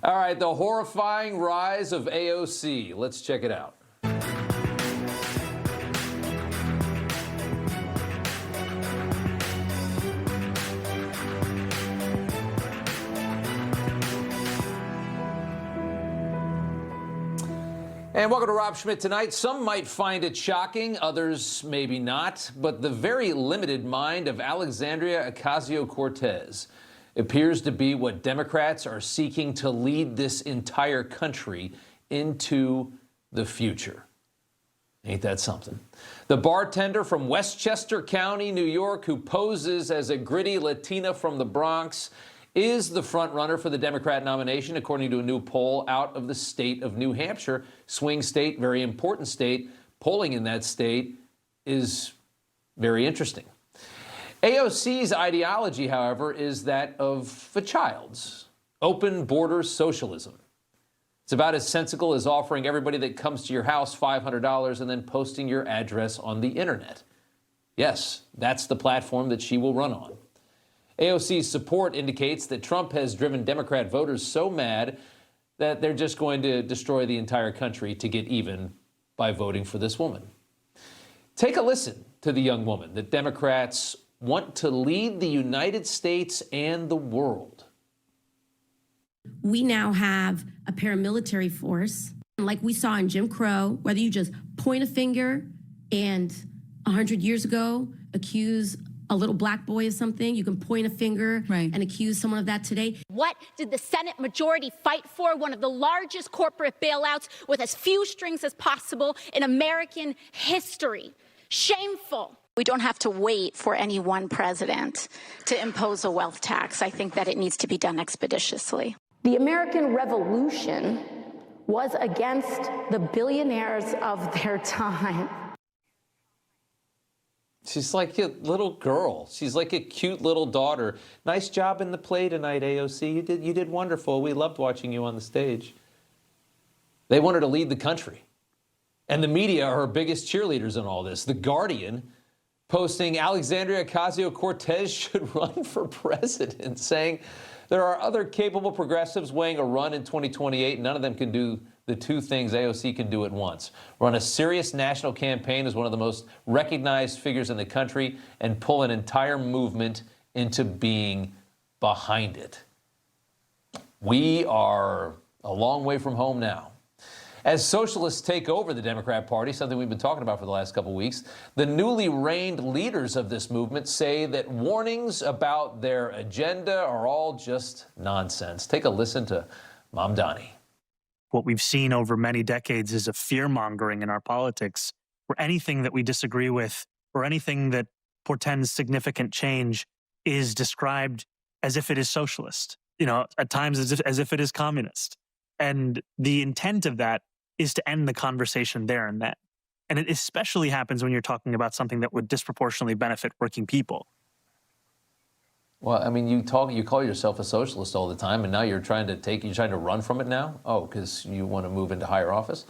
All right, the horrifying rise of AOC. Let's check it out. And welcome to Rob Schmitt Tonight. Some might find it shocking, others maybe not, but the very limited mind of Alexandria Ocasio-Cortez appears to be what Democrats are seeking to lead this entire country into the future. Ain't that something? The bartender from Westchester County, New York, who poses as a gritty Latina from the Bronx, is the front runner for the Democrat nomination, according to a new poll out of the state of New Hampshire. Swing state, very important state. Polling in that state is very interesting. AOC's ideology, however, is that of a child's. Open border socialism. It's about as sensible as offering everybody that comes to your house $500 and then posting your address on the internet. Yes, that's the platform that she will run on. AOC's support indicates that Trump has driven Democrat voters so mad that they're just going to destroy the entire country to get even by voting for this woman. Take a listen to the young woman that Democrats want to lead the United States and the world. We now have a paramilitary force, like we saw in Jim Crow, whether you just point a finger and 100 years ago accuse a little black boy of something, you can point a finger and accuse someone of that today. What did the Senate majority fight for? One of the largest corporate bailouts with as few strings as possible in American history. Shameful. We don't have to wait for any one president to impose a wealth tax. I think that it needs to be done expeditiously. The American Revolution was against the billionaires of their time. She's like a little girl. She's like a cute little daughter. Nice job in the play tonight, AOC. You did wonderful. We loved watching you on the stage. They want her to lead the country. And the media are her biggest cheerleaders in all this. The Guardian posting Alexandria Ocasio-Cortez should run for president, saying there are other capable progressives weighing a run in 2028. None of them can do the two things AOC can do at once. Run a serious national campaign as one of the most recognized figures in the country and pull an entire movement into being behind it. We are a long way from home now. As socialists take over the Democrat Party, something we've been talking about for the last couple of weeks, the newly reigned leaders of this movement say that warnings about their agenda are all just nonsense. Take a listen to Mamdani. What we've seen over many decades is a fear-mongering in our politics, where anything that we disagree with or anything that portends significant change is described as if it is socialist, at times as if it is communist. And the intent of that is to end the conversation there and then. And it especially happens when you're talking about something that would disproportionately benefit working people. Well, I mean, you call yourself a socialist all the time, and now you're trying to run from it now? Oh, because you want to move into higher office?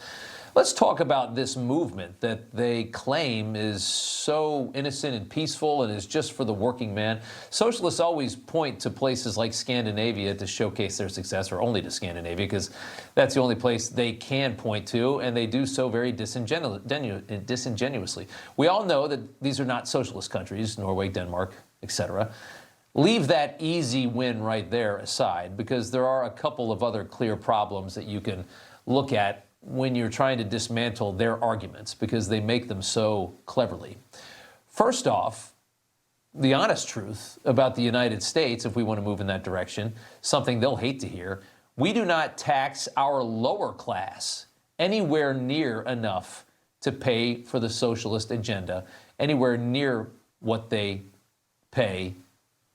Let's talk about this movement that they claim is so innocent and peaceful and is just for the working man. Socialists always point to places like Scandinavia to showcase their success, or only to Scandinavia, because that's the only place they can point to, and they do so very disingenuously. We all know that these are not socialist countries, Norway, Denmark, etc. Leave that easy win right there aside, because there are a couple of other clear problems that you can look at when you're trying to dismantle their arguments, because they make them so cleverly. First off, the honest truth about the United States, if we want to move in that direction, something they'll hate to hear, we do not tax our lower class anywhere near enough to pay for the socialist agenda, anywhere near what they pay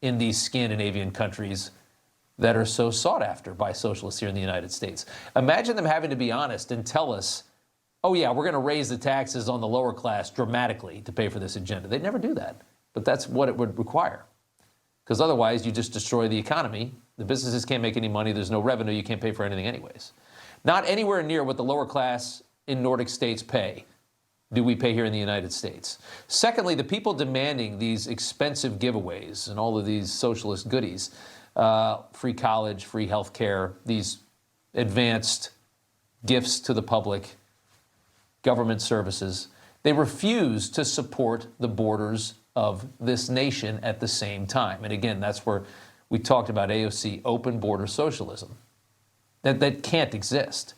in these Scandinavian countries that are so sought after by socialists here in the United States. Imagine them having to be honest and tell us, oh yeah, we're going to raise the taxes on the lower class dramatically to pay for this agenda. They'd never do that, but that's what it would require. Because otherwise, you just destroy the economy. The businesses can't make any money. There's no revenue. You can't pay for anything anyways. Not anywhere near what the lower class in Nordic states pay do we pay here in the United States. Secondly, the people demanding these expensive giveaways and all of these socialist goodies, free college, free health care, these advanced gifts to the public, government services. They refuse to support the borders of this nation at the same time. And again, that's where we talked about AOC, open border socialism. That can't exist.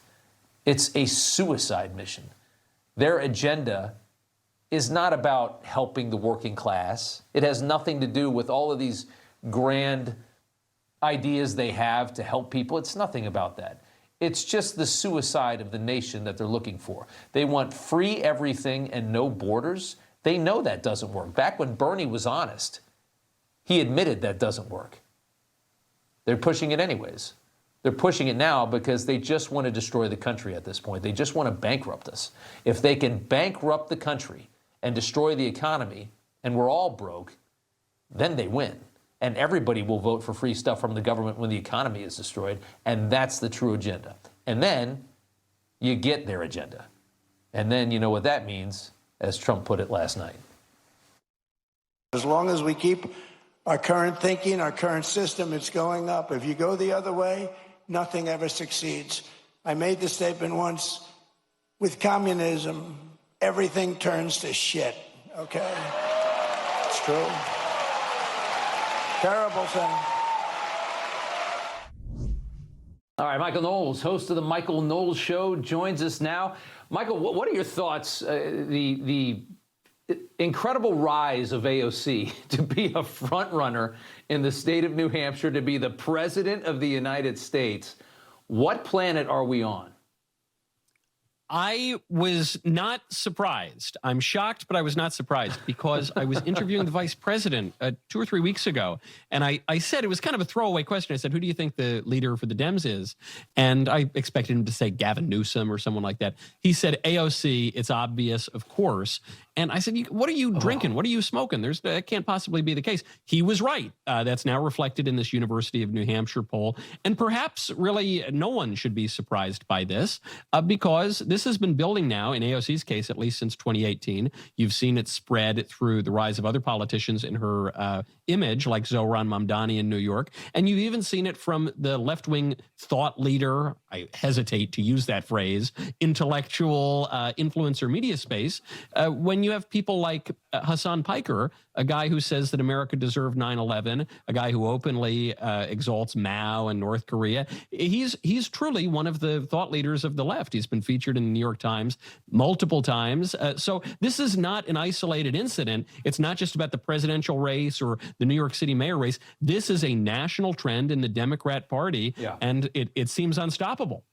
It's a suicide mission. Their agenda is not about helping the working class. It has nothing to do with all of these grand ideas they have to help people. It's nothing about that. It's just the suicide of the nation that they're looking for. They want free everything and no borders. They know that doesn't work. Back when Bernie was honest, he admitted that doesn't work. They're pushing it anyways. They're pushing it now because they just want to destroy the country at this point. They just want to bankrupt us. If they can bankrupt the country and destroy the economy, and we're all broke, then they win. And everybody will vote for free stuff from the government when the economy is destroyed. And that's the true agenda. And then you get their agenda. And then you know what that means, as Trump put it last night. As long as we keep our current thinking, our current system, it's going up. If you go the other way, nothing ever succeeds. I made the statement once, with communism, everything turns to shit, okay? It's true. Terrible thing. All right, Michael Knowles, host of the Michael Knowles Show, joins us now. Michael, what are your thoughts, the incredible rise of AOC to be a front runner in the state of New Hampshire, to be the president of the United States? What planet are we on? I was not surprised. I'm shocked, but I was not surprised because I was interviewing the vice president 2 or 3 weeks ago. And I said, it was kind of a throwaway question. I said, who do you think the leader for the Dems is? And I expected him to say Gavin Newsom or someone like that. He said, AOC, it's obvious, of course. And I said, what are you drinking? What are you smoking? That can't possibly be the case. He was right. That's now reflected in this University of New Hampshire poll. And perhaps really no one should be surprised by this because this has been building now, in AOC's case, at least since 2018. You've seen it spread through the rise of other politicians in her image, like Zohran Mamdani in New York. And you've even seen it from the left-wing thought leader, I hesitate to use that phrase, intellectual influencer media space, when you have people like Hassan Piker, a guy who says that America deserved 9/11, a guy who openly exalts Mao and North Korea. He's truly one of the thought leaders of the left. He's been featured in the New York Times multiple times. So this is not an isolated incident. It's not just about the presidential race or the New York City mayor race. This is a national trend in the Democrat Party, and it seems unstoppable.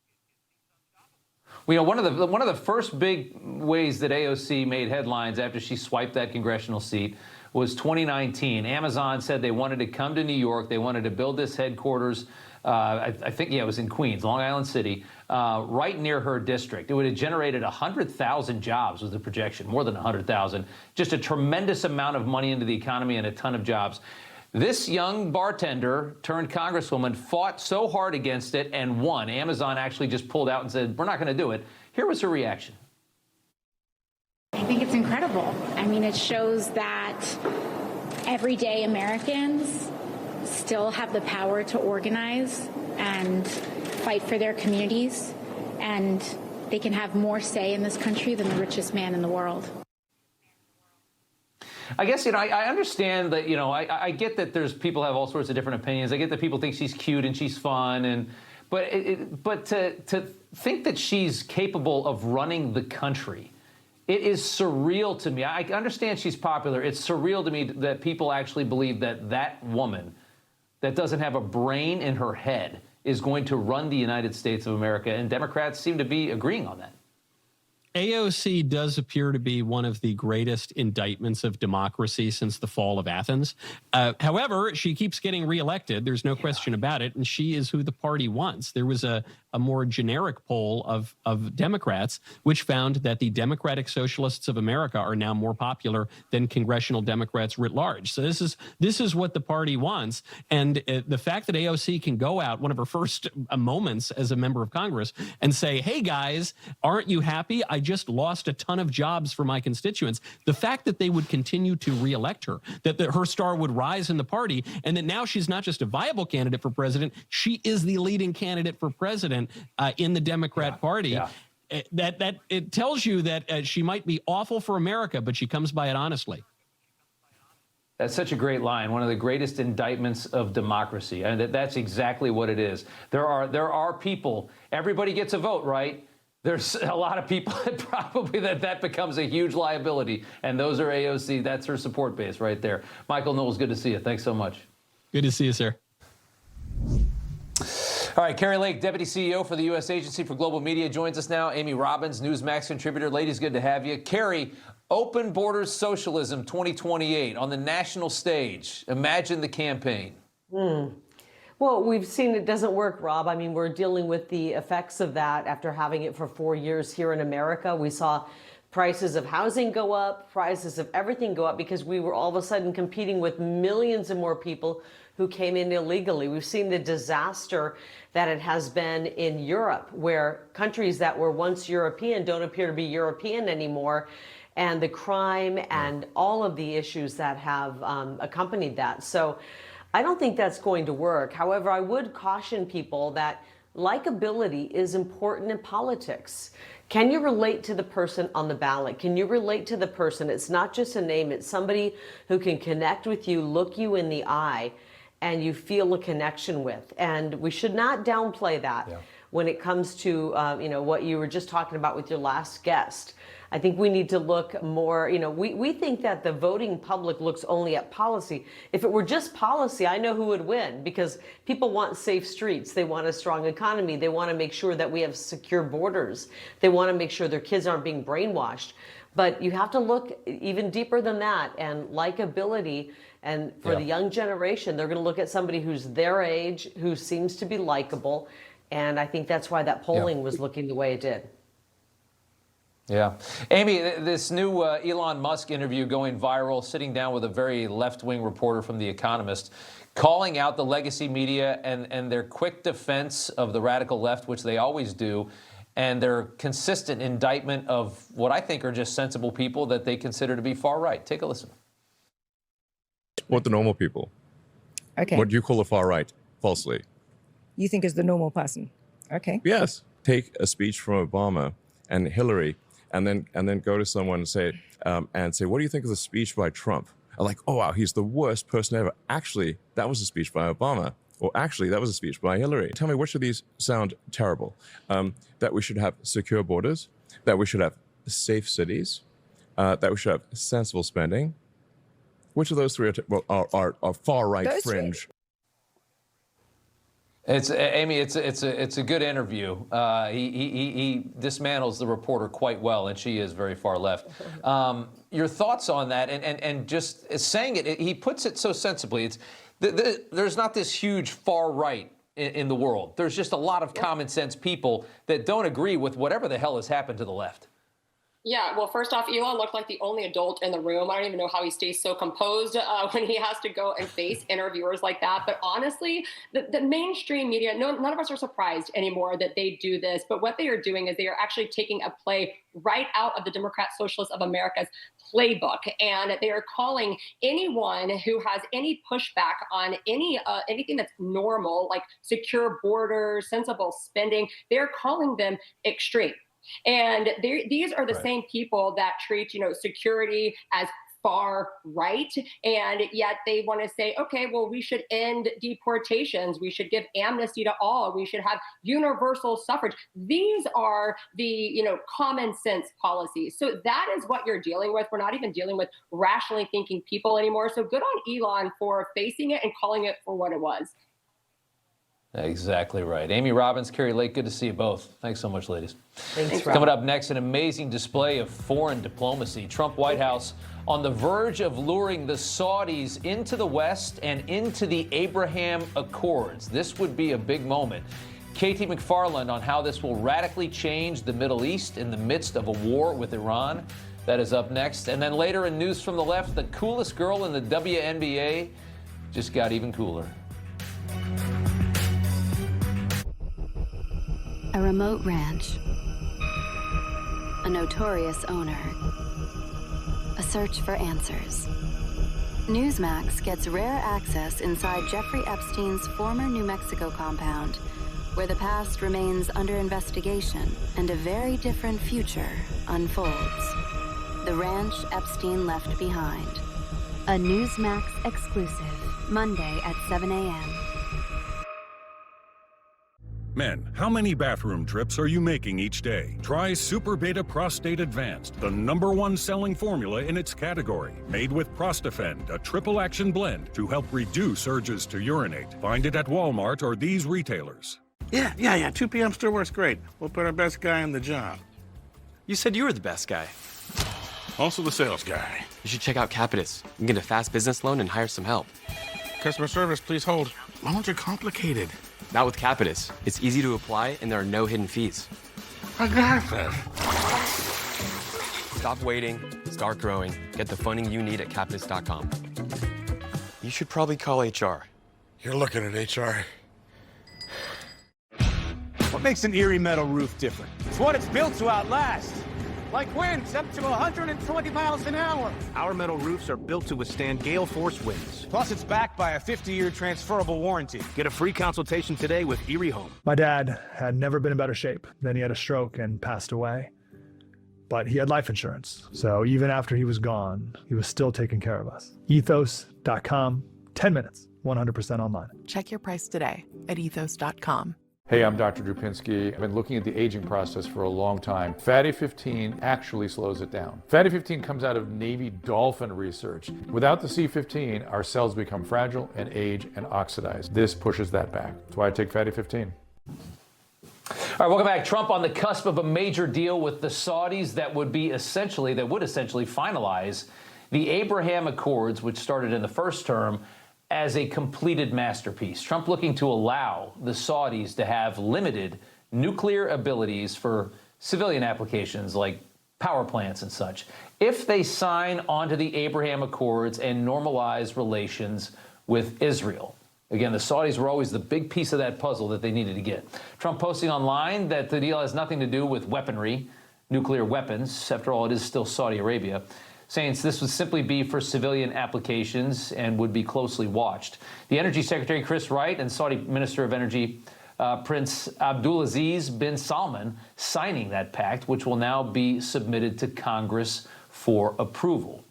Well, you know, one of the first big ways that AOC made headlines after she swiped that congressional seat was 2019. Amazon said they wanted to come to New York. They wanted to build this headquarters. I think it was in Queens, Long Island City, right near her district. It would have generated 100,000 jobs was the projection, more than 100,000. Just a tremendous amount of money into the economy and a ton of jobs. This young bartender turned congresswoman fought so hard against it and won. Amazon actually just pulled out and said, we're not going to do it. Here was her reaction. I think it's incredible. I mean, it shows that everyday Americans still have the power to organize and fight for their communities, and they can have more say in this country than the richest man in the world. I guess, you know, I understand that, you know, I get that there's people have all sorts of different opinions. I get that people think she's cute and she's fun, but to think that she's capable of running the country, it is surreal to me. I understand she's popular. It's surreal to me that people actually believe that that woman that doesn't have a brain in her head is going to run the United States of America, and Democrats seem to be agreeing on that. AOC does appear to be one of the greatest indictments of democracy since the fall of Athens. However, she keeps getting reelected. There's no question about it. And she is who the party wants. There was a more generic poll of Democrats, which found that the Democratic Socialists of America are now more popular than congressional Democrats writ large. So this is what the party wants. And the fact that AOC can go out, one of her first moments as a member of Congress, and say, hey, guys, aren't you happy? I just lost a ton of jobs for my constituents. The fact that they would continue to reelect her, that her star would rise in the party, and that now she's not just a viable candidate for president, she is the leading candidate for president in the Democrat Party. Yeah. That it tells you that she might be awful for America, but she comes by it honestly. That's such a great line. One of the greatest indictments of democracy, and that's exactly what it is. There are people. Everybody gets a vote, right? There's a lot of people that probably that becomes a huge liability, and those are AOC. That's her support base right there. Michael Knowles, good to see you. Thanks so much. Good to see you, sir. All right, Kari Lake, Deputy CEO for the U.S. Agency for Global Media, joins us now. Amy Robbins, Newsmax contributor. Ladies, good to have you. Kari, Open Borders Socialism 2028 on the national stage. Imagine the campaign. Well, we've seen it doesn't work, Rob. I mean, we're dealing with the effects of that after having it for 4 years here in America. We saw prices of housing go up, prices of everything go up because we were all of a sudden competing with millions of more people who came in illegally. We've seen the disaster that it has been in Europe, where countries that were once European don't appear to be European anymore, and the crime and all of the issues that have accompanied that. So I don't think that's going to work. However, I would caution people that likability is important in politics. Can you relate to the person on the ballot? Can you relate to the person? It's not just a name, it's somebody who can connect with you, look you in the eye, and you feel a connection with. And we should not downplay that when it comes to what you were just talking about with your last guest. I think we need to look more, we think that the voting public looks only at policy. If it were just policy, I know who would win, because people want safe streets. They want a strong economy. They want to make sure that we have secure borders. They want to make sure their kids aren't being brainwashed. But you have to look even deeper than that, and likability. And for the young generation, they're going to look at somebody who's their age, who seems to be likable. And I think that's why that polling was looking the way it did. Yeah. Amy, this new Elon Musk interview going viral, sitting down with a very left-wing reporter from The Economist, calling out the legacy media and their quick defense of the radical left, which they always do, and their consistent indictment of what I think are just sensible people that they consider to be far right. Take a listen. What the normal people? Okay. What do you call the far right? Falsely. You think is the normal person? Okay. Yes. Take a speech from Obama and Hillary, and then go to someone and say, what do you think of the speech by Trump? I'm like, oh wow, he's the worst person ever. Actually, that was a speech by Obama. Or actually, that was a speech by Hillary. Tell me, which of these sound terrible? That we should have secure borders, that we should have safe cities, that we should have sensible spending. Which of those three are far right Those fringe? Amy, it's a good interview. He dismantles the reporter quite well, and she is very far left. Your thoughts on that, and just saying it, he puts it so sensibly. There's not this huge far right in the world. There's just a lot of common sense people that don't agree with whatever the hell has happened to the left. Yeah, well, first off, Elon looked like the only adult in the room. I don't even know how he stays so composed when he has to go and face interviewers like that. But honestly, the mainstream media, none of us are surprised anymore that they do this. But what they are doing is they are actually taking a play right out of the Democrat Socialists of America's playbook. And they are calling anyone who has any pushback on anything that's normal, like secure borders, sensible spending, they're calling them extreme. And these are the same people that treat, security as far right. And yet they want to say, okay, well, we should end deportations. We should give amnesty to all. We should have universal suffrage. These are the, common sense policies. So that is what you're dealing with. We're not even dealing with rationally thinking people anymore. So good on Elon for facing it and calling it for what it was. Exactly right. Amy Robbins, Kari Lake, good to see you both. Thanks so much, ladies. Thanks, Coming up next, an amazing display of foreign diplomacy. Trump White House on the verge of luring the Saudis into the West and into the Abraham Accords. This would be a big moment. Katie McFarland on how this will radically change the Middle East in the midst of a war with Iran. That is up next. And then later in News from the Left, the coolest girl in the WNBA just got even cooler. A remote ranch, a notorious owner. A search for answers. Newsmax gets rare access inside Jeffrey Epstein's former New Mexico compound, where the past remains under investigation and a very different future unfolds. The ranch Epstein left behind. A Newsmax exclusive, Monday at 7 a.m. Men, how many bathroom trips are you making each day? Try Super Beta Prostate Advanced, the #1 selling formula in its category. Made with Prostafend, a triple action blend to help reduce urges to urinate. Find it at Walmart or these retailers. Yeah. 2 p.m. still works great. We'll put our best guy on the job. You said you were the best guy. Also the sales guy. You should check out Capitus. You can get a fast business loan and hire some help. Customer service, please hold. Loans are complicated. Not with Capitus. It's easy to apply and there are no hidden fees. I got this. Stop waiting, start growing. Get the funding you need at Capitus.com. You should probably call HR. You're looking at HR. What makes an Erie metal roof different? It's what it's built to outlast. Like winds up to 120 miles an hour. Our metal roofs are built to withstand gale force winds. Plus, it's backed by a 50-year transferable warranty. Get a free consultation today with Erie Home. My dad had never been in better shape. Then he had a stroke and passed away. But he had life insurance. So even after he was gone, he was still taking care of us. Ethos.com, 10 minutes, 100% online. Check your price today at ethos.com. Hey, I'm Dr. Drupinski. I've been looking at the aging process for a long time. Fatty 15 actually slows it down. Fatty 15 comes out of Navy dolphin research. Without the C15, our cells become fragile and age and oxidize. This pushes that back. That's why I take Fatty 15. All right, welcome back. Trump on the cusp of a major deal with the Saudis that would essentially finalize the Abraham Accords, which started in the first term, as a completed masterpiece. Trump looking to allow the Saudis to have limited nuclear abilities for civilian applications like power plants and such, if they sign onto the Abraham Accords and normalize relations with Israel. Again, the Saudis were always the big piece of that puzzle that they needed to get. Trump posting online that the deal has nothing to do with weaponry, nuclear weapons. After all, it is still Saudi Arabia, saying this would simply be for civilian applications and would be closely watched. The Energy Secretary, Chris Wright, and Saudi Minister of Energy, Prince Abdulaziz bin Salman, signing that pact, which will now be submitted to Congress for approval.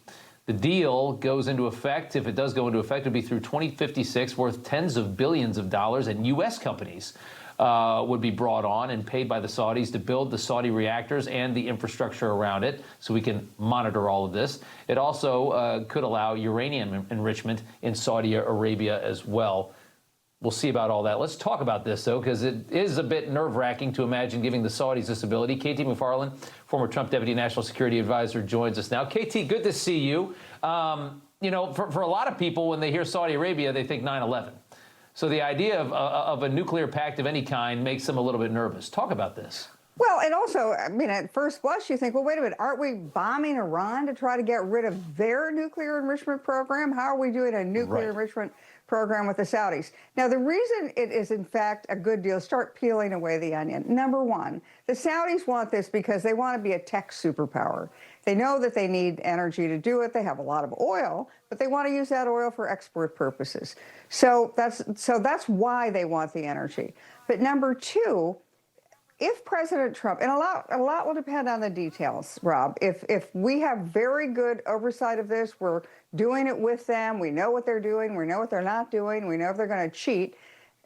The deal goes into effect, if it does go into effect, it'll be through 2056, worth tens of billions of dollars, and U.S. companies would be brought on and paid by the Saudis to build the Saudi reactors and the infrastructure around it so we can monitor all of this. It also could allow uranium enrichment in Saudi Arabia as well. We'll see about all that. Let's talk about this, though, because it is a bit nerve-wracking to imagine giving the Saudis this ability. KT McFarland, former Trump Deputy National Security Advisor, joins us now. KT, good to see you. You know, for a lot of people, when they hear Saudi Arabia, they think 9/11. So the idea of a nuclear pact of any kind makes them a little bit nervous. Talk about this. Well, and also, I mean, at first blush, you think, well, wait a minute, aren't we bombing Iran to try to get rid of their nuclear enrichment program? How are we doing a nuclear enrichment program with the Saudis? Now, the reason it is, in fact, a good deal, start peeling away the onion. Number one, the Saudis want this because they want to be a tech superpower. They know that they need energy to do it. They have a lot of oil, but they want to use that oil for export purposes. So that's why they want the energy. But number two, if President Trump, and a lot will depend on the details, Rob. If we have very good oversight of this, we're doing it with them, we know what they're doing, we know what they're not doing, we know if they're going to cheat,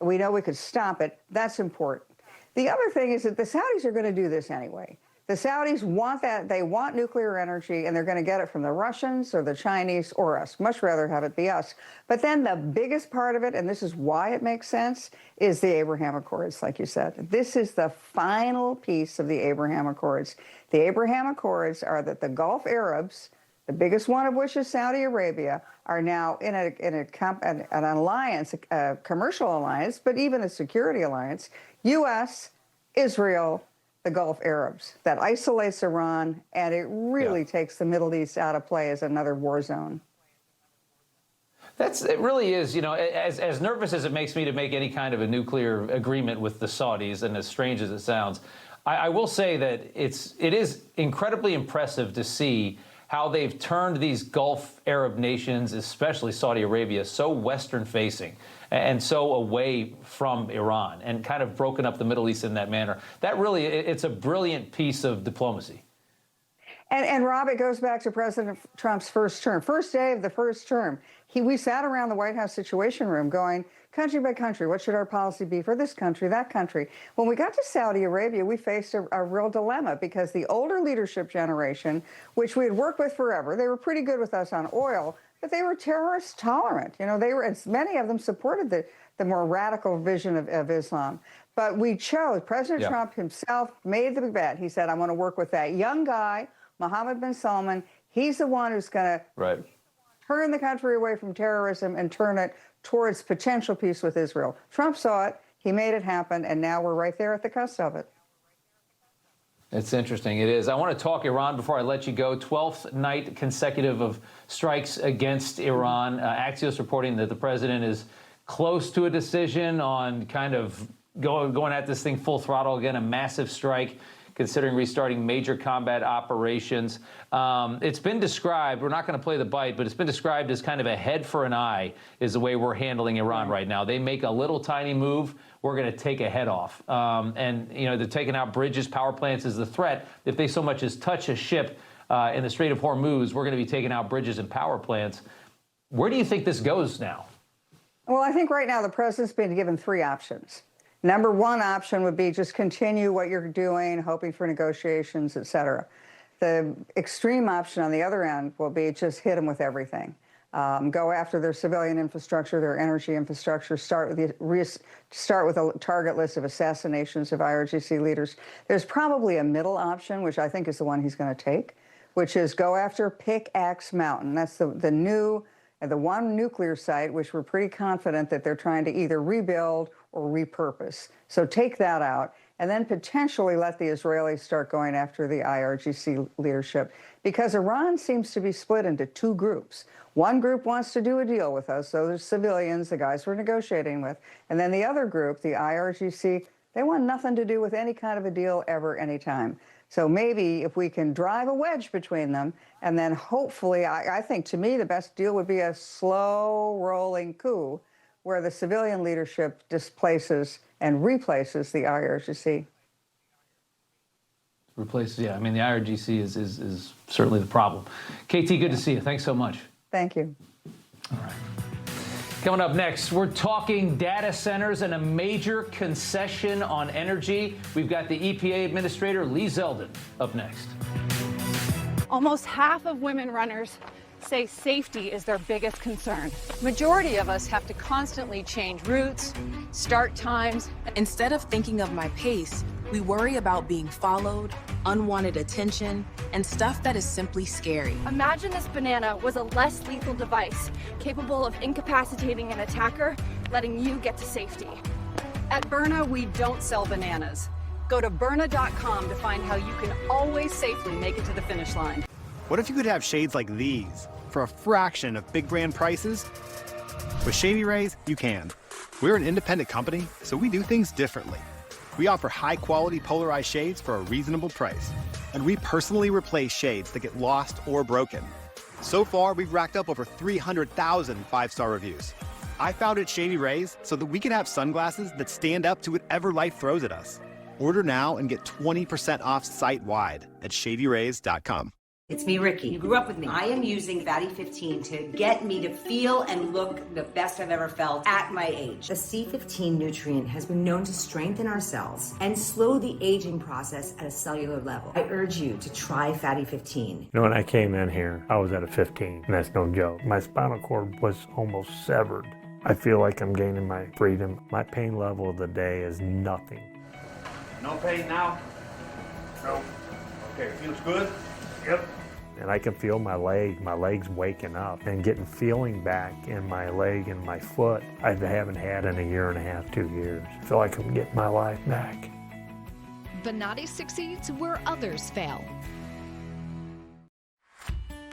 we know we could stop it, that's important. The other thing is that the Saudis are going to do this anyway. The Saudis want that. They want nuclear energy, and they're going to get it from the Russians or the Chinese or us. Much rather have it be us. But then the biggest part of it, and this is why it makes sense, is the Abraham Accords, like you said. This is the final piece of the Abraham Accords. The Abraham Accords are that the Gulf Arabs, the biggest one of which is Saudi Arabia, are now in an alliance, a commercial alliance, but even a security alliance, U.S., Israel, the Gulf Arabs. That isolates Iran, and it really takes the Middle East out of play as another war zone. It really is, you know, as nervous as it makes me to make any kind of a nuclear agreement with the Saudis, and as strange as it sounds, I will say that it is incredibly impressive to see how they've turned these Gulf Arab nations, especially Saudi Arabia, so Western-facing and so away from Iran, and kind of broken up the Middle East in that manner. That really, it's a brilliant piece of diplomacy. And Rob, it goes back to President Trump's first term. First day of the first term, we sat around the White House Situation Room going, country by country, what should our policy be for this country, that country? When we got to Saudi Arabia, we faced a real dilemma because the older leadership generation, which we had worked with forever, they were pretty good with us on oil, but they were terrorist tolerant. You know, many of them supported the more radical vision of Islam. But we chose, President Trump himself made the bet. He said, I want to work with that young guy, Mohammed bin Salman. He's the one who's going to turn the country away from terrorism and turn it towards potential peace with Israel. Trump saw it, he made it happen, and now we're right there at the cusp of it. It's interesting. It is. I want to talk Iran before I let you go. 12th night consecutive of strikes against Iran. Axios reporting that the president is close to a decision on kind of going at this thing full throttle again, a massive strike, considering restarting major combat operations. It's been described, we're not going to play the bite, but it's been described as kind of a head for an eye is the way we're handling Iran right now. They make a little tiny move, we're going to take a head off. And, you know, they're taking out bridges, power plants is the threat. If they so much as touch a ship in the Strait of Hormuz, we're going to be taking out bridges and power plants. Where do you think this goes now? Well, I think right now the president's been given three options. Number one option would be just continue what you're doing, hoping for negotiations, et cetera. The extreme option on the other end will be just hit them with everything. Go after their civilian infrastructure, their energy infrastructure, start with a target list of assassinations of IRGC leaders. There's probably a middle option, which I think is the one he's going to take, which is go after Pickaxe Mountain. That's the one nuclear site, which we're pretty confident that they're trying to either rebuild or repurpose. So take that out, and then potentially let the Israelis start going after the IRGC leadership, because Iran seems to be split into two groups. One group wants to do a deal with us, so there's civilians, the guys we're negotiating with, and then the other group, the IRGC, they want nothing to do with any kind of a deal ever, anytime. So maybe if we can drive a wedge between them, and then hopefully, I think to me the best deal would be a slow rolling coup where the civilian leadership displaces and replaces the IRGC. Replaces, yeah. I mean, the IRGC is certainly the problem. KT, good to see you. Thanks so much. Thank you. All right. Coming up next, we're talking data centers and a major concession on energy. We've got the EPA Administrator, Lee Zeldin, up next. Almost half of women runners say safety is their biggest concern. Majority of us have to constantly change routes, start times. Instead of thinking of my pace, we worry about being followed, unwanted attention, and stuff that is simply scary. Imagine this banana was a less lethal device, capable of incapacitating an attacker, letting you get to safety. At Byrna, we don't sell bananas. Go to Byrna.com to find how you can always safely make it to the finish line. What if you could have shades like these for a fraction of big brand prices? With Shady Rays, you can. We're an independent company, so we do things differently. We offer high-quality polarized shades for a reasonable price. And we personally replace shades that get lost or broken. So far, we've racked up over 300,000 five-star reviews. I founded Shady Rays so that we can have sunglasses that stand up to whatever life throws at us. Order now and get 20% off site-wide at shadyrays.com. It's me, Ricky. You grew up with me. I am using Fatty 15 to get me to feel and look the best I've ever felt at my age. The C15 nutrient has been known to strengthen our cells and slow the aging process at a cellular level. I urge you to try Fatty 15. You know, when I came in here, I was at a 15, and that's no joke. My spinal cord was almost severed. I feel like I'm gaining my freedom. My pain level of the day is nothing. No pain now? No. Okay, feels good? Yep. And I can feel my legs waking up and getting feeling back in my leg and my foot I haven't had in a year and a half, 2 years. I feel like I'm getting my life back. Venati succeeds where others fail.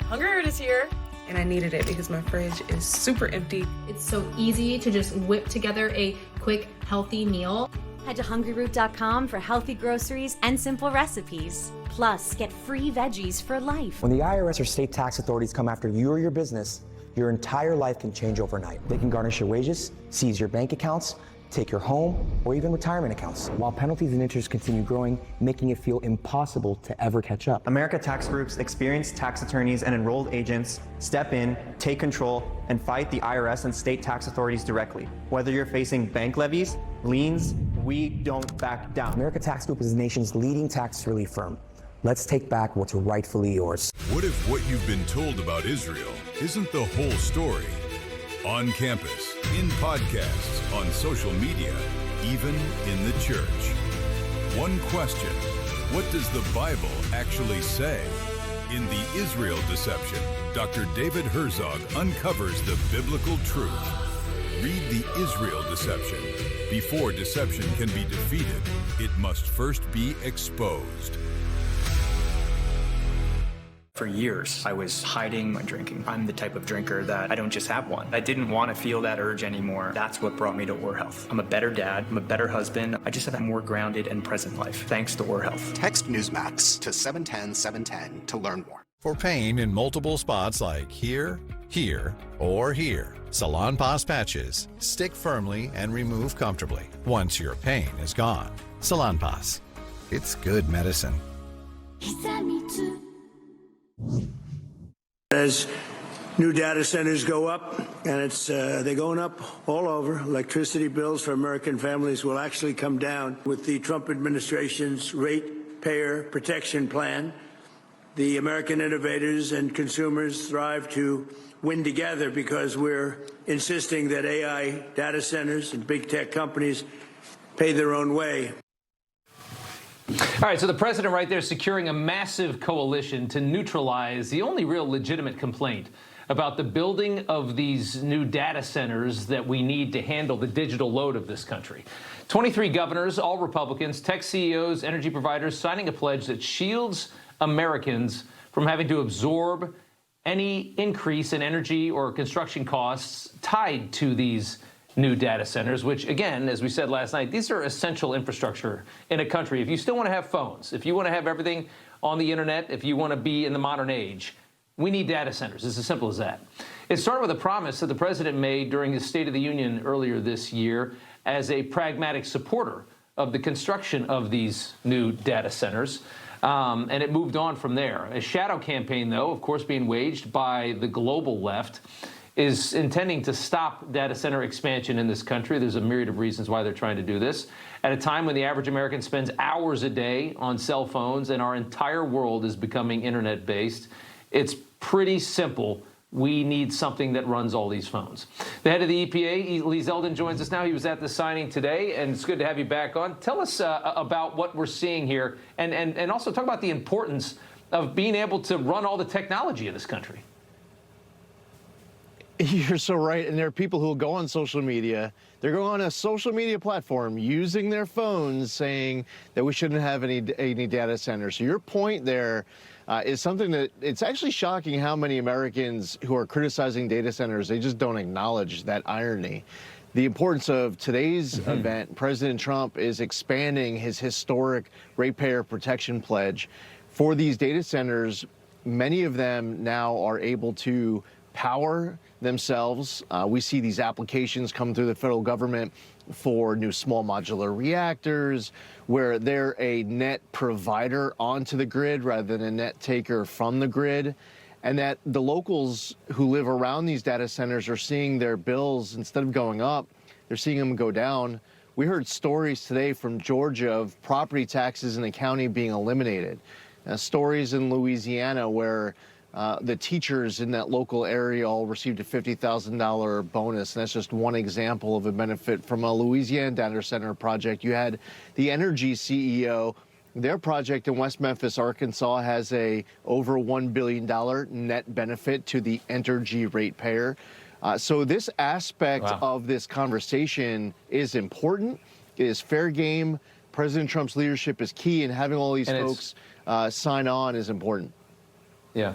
Hungry Root is here. and I needed it because my fridge is super empty. It's so easy to just whip together a quick, healthy meal. Head to hungryroot.com for healthy groceries and simple recipes. Plus, get free veggies for life. When the IRS or state tax authorities come after you or your business, your entire life can change overnight. They can garnish your wages, seize your bank accounts, take your home, or even retirement accounts, while penalties and interest continue growing, making it feel impossible to ever catch up. America Tax Group's experienced tax attorneys and enrolled agents step in, take control, and fight the IRS and state tax authorities directly. Whether you're facing bank levies, liens, we don't back down. America Tax Group is the nation's leading tax relief firm. Let's take back what's rightfully yours. What if what you've been told about Israel isn't the whole story? On campus, in podcasts, on social media, even in the church. One question: what does the Bible actually say? In The Israel Deception, Dr. David Herzog uncovers the biblical truth. Read The Israel Deception. Before deception can be defeated, it must first be exposed. For years, I was hiding my drinking. I'm the type of drinker that I don't just have one. I didn't want to feel that urge anymore. That's what brought me to Oar Health. I'm a better dad. I'm a better husband. I just have a more grounded and present life, thanks to Oar Health. Text Newsmax to 710-710 to learn more. For pain in multiple spots like here, here, or here, Salon Pass patches stick firmly and remove comfortably once your pain is gone. Salon Pass. It's good medicine. As new data centers go up, and they're going up all over, electricity bills for American families will actually come down with the Trump administration's ratepayer protection plan. The American innovators and consumers thrive to win together because we're insisting that AI data centers and big tech companies pay their own way. All right, so the president right there securing a massive coalition to neutralize the only real legitimate complaint about the building of these new data centers that we need to handle the digital load of this country. 23 governors, all Republicans, tech CEOs, energy providers signing a pledge that shields Americans from having to absorb any increase in energy or construction costs tied to these new data centers, which, again, as we said last night, these are essential infrastructure in a country. If you still want to have phones, if you want to have everything on the internet, if you want to be in the modern age, we need data centers. It's as simple as that. It started with a promise that the president made during his State of the Union earlier this year as a pragmatic supporter of the construction of these new data centers. And it moved on from there. A shadow campaign, though, of course, being waged by the global left, is intending to stop data center expansion in this country. There's a myriad of reasons why they're trying to do this. At a time when the average American spends hours a day on cell phones and our entire world is becoming internet-based, it's pretty simple. We need something that runs all these phones. The head of the EPA, Lee Zeldin, joins us now. He was at the signing today, and it's good to have you back on. Tell us about what we're seeing here, and also talk about the importance of being able to run all the technology in this country. You're so right. And there are people who will go on social media. They're going on a social media platform using their phones saying that we shouldn't have any data centers. So your point there is something that it's actually shocking how many Americans who are criticizing data centers, they just don't acknowledge that irony. The importance of today's event, President Trump is expanding his historic ratepayer protection pledge for these data centers. Many of them now are able to power themselves. We see these applications come through the federal government for new small modular reactors, where they're a net provider onto the grid rather than a net taker from the grid. And that the locals who live around these data centers are seeing their bills, instead of going up, they're seeing them go down. We heard stories today from Georgia of property taxes in the county being eliminated. Stories in Louisiana where the teachers in that local area all received a $50,000 bonus. And that's just one example of a benefit from a Louisiana data center project. You had the energy CEO. Their project in West Memphis, Arkansas, has a over $1 billion net benefit to the energy ratepayer. So this aspect of this conversation is important. It is fair game. President Trump's leadership is key, and having all these folks sign on is important. Yeah.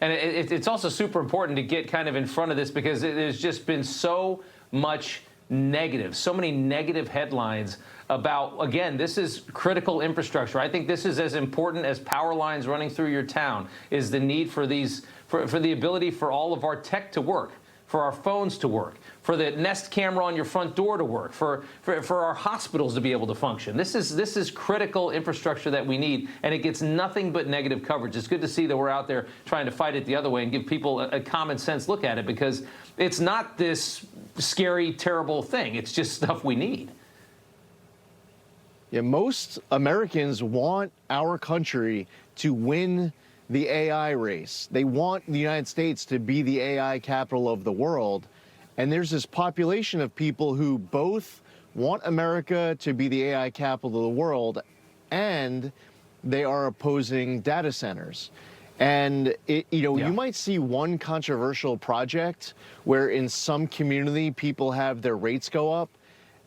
And it's also super important to get kind of in front of this because there's just been so much negative, so many negative headlines about, again, this is critical infrastructure. I think this is as important as power lines running through your town, is the need for these, for the ability for all of our tech to work, for our phones to work, for the Nest camera on your front door to work, for our hospitals to be able to function. This is critical infrastructure that we need, and it gets nothing but negative coverage. It's good to see that we're out there trying to fight it the other way and give people a common sense look at it, because it's not this scary, terrible thing. It's just stuff we need. Yeah, most Americans want our country to win the AI race. They want the United States to be the AI capital of the world. And there's this population of people who both want America to be the AI capital of the world, and they are opposing data centers. And you might see one controversial project where in some community people have their rates go up,